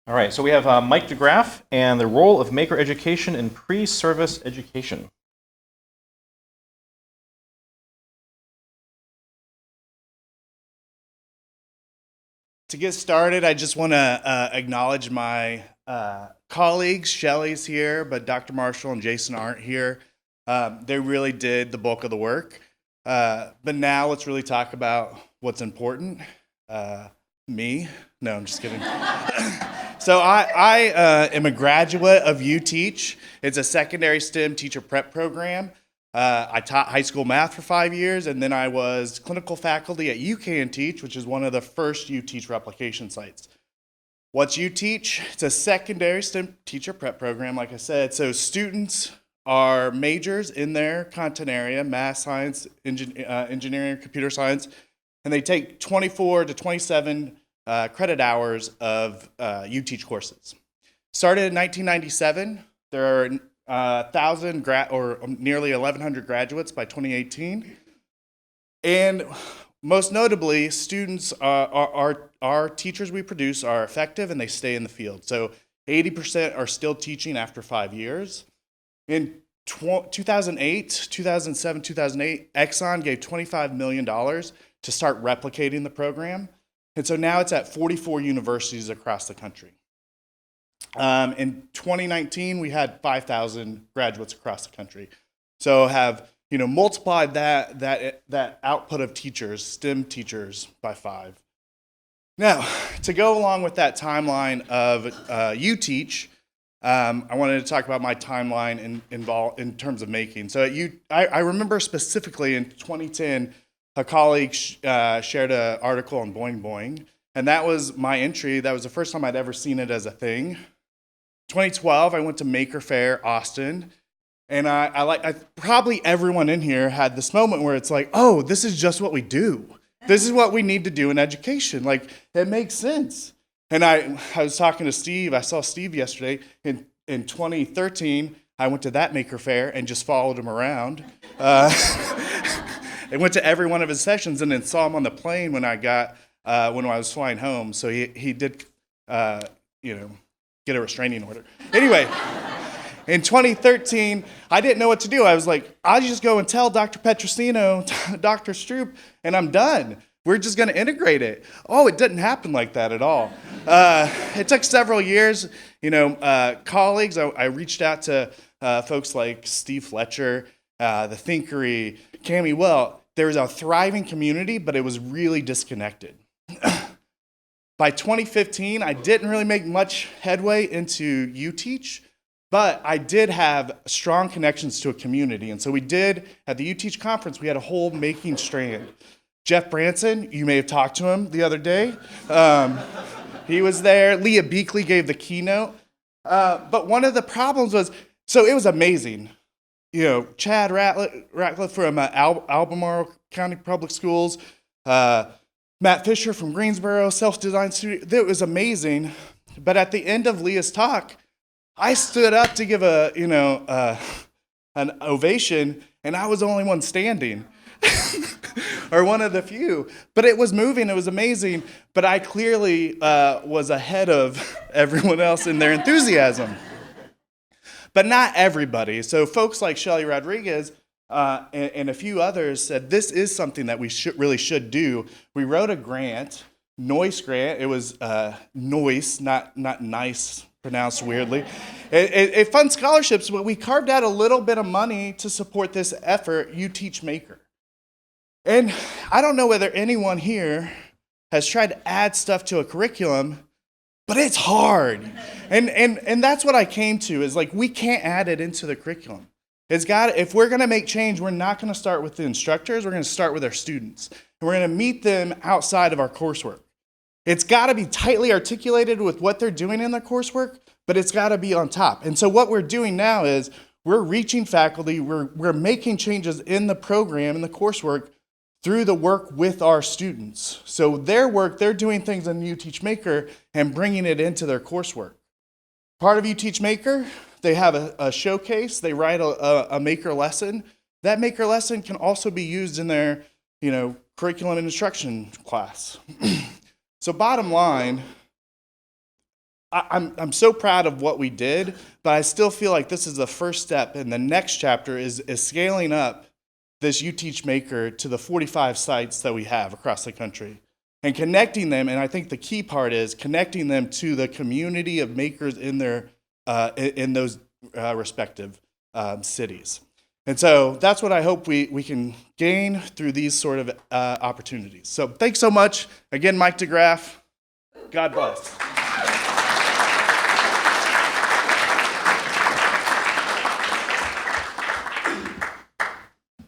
All right, so we have Mike DeGraff and the role of maker education in pre-service education. To get started, I just want to acknowledge my colleagues. Shelly's here, but Dr. Marshall and Jason aren't here. They really did the bulk of the work. But now let's really talk about what's important. Me? No, I'm just kidding. So I am a graduate of UTeach. It's a secondary STEM teacher prep program. I taught high school math for 5 years, and then I was clinical faculty at UTeach, which is one of the first UTeach replication sites. What's UTeach? It's a secondary STEM teacher prep program, like I said. So students are majors in their content area, math, science, engineering, computer science, and they take 24 to 27 credit hours of UTeach courses. Started in 1997. There are 1,000 or nearly 1,100 graduates by 2018. And most notably, students our teachers we produce are effective and they stay in the field. So 80% are still teaching after 5 years. In 2008, 2007, 2008, Exxon gave $25 million to start replicating the program. And so now it's at 44 universities across the country. In 2019, we had 5,000 graduates across the country. So have multiplied that output of teachers, STEM teachers, by 5. Now, to go along with that timeline of UTeach, I wanted to talk about my timeline in terms of making. So I remember specifically in 2010, a colleague shared an article on Boing Boing, and that was my entry. That was the first time I'd ever seen it as a thing. 2012, I went to Maker Faire, Austin, and I probably everyone in here had this moment where it's like, oh, this is just what we do. This is what we need to do in education. Like, it makes sense. And I was talking to Steve. I saw Steve yesterday. In 2013, I went to that Maker Faire and just followed him around. I went to every one of his sessions and then saw him on the plane when I was flying home. So he did, get a restraining order. Anyway, in 2013, I didn't know what to do. I was like, I'll just go and tell Dr. Petrosino, Dr. Stroop, and I'm done. We're just going to integrate it. Oh, it didn't happen like that at all. It took several years. Colleagues, I reached out to folks like Steve Fletcher, the Thinkery, Cami Well. There was a thriving community, but it was really disconnected. By 2015, I didn't really make much headway into UTeach, but I did have strong connections to a community. And so we did, at the UTeach conference, we had a whole making strand. Jeff Branson, you may have talked to him the other day. He was there. Leah Beakley gave the keynote. But one of the problems was, so it was amazing. Chad Ratcliffe from Albemarle County Public Schools, Matt Fisher from Greensboro, Self-Design Studio. It was amazing. But at the end of Leah's talk, I stood up to give an ovation, and I was the only one standing, or one of the few. But it was moving. It was amazing. But I clearly was ahead of everyone else in their enthusiasm. But not everybody. So folks like Shelly Rodriguez and a few others said, this is something that we really should do. We wrote a grant, NOICE grant. It was NOICE, not nice, pronounced weirdly. It funds scholarships, but we carved out a little bit of money to support this effort, UTeach Maker. And I don't know whether anyone here has tried to add stuff to a curriculum, but it's hard. And that's what I came to, is like, we can't add it into the curriculum. If we're going to make change, we're not going to start with the instructors. We're going to start with our students. And we're going to meet them outside of our coursework. It's got to be tightly articulated with what they're doing in their coursework, but it's got to be on top. And so what we're doing now is we're reaching faculty. We're making changes in the program, in the coursework, through the work with our students. So their work, they're doing things in UTeach Maker and bringing it into their coursework. Part of UTeach Maker, they have a showcase. They write a Maker lesson. That Maker lesson can also be used in their, curriculum and instruction class. So bottom line, I'm so proud of what we did, but I still feel like this is the first step, and the next chapter is scaling up this UTeach Maker to the 45 sites that we have across the country and connecting them. And I think the key part is connecting them to the community of makers in those respective cities. And so that's what I hope we can gain through these sort of opportunities. So thanks so much. Again, Mike DeGraff. God bless.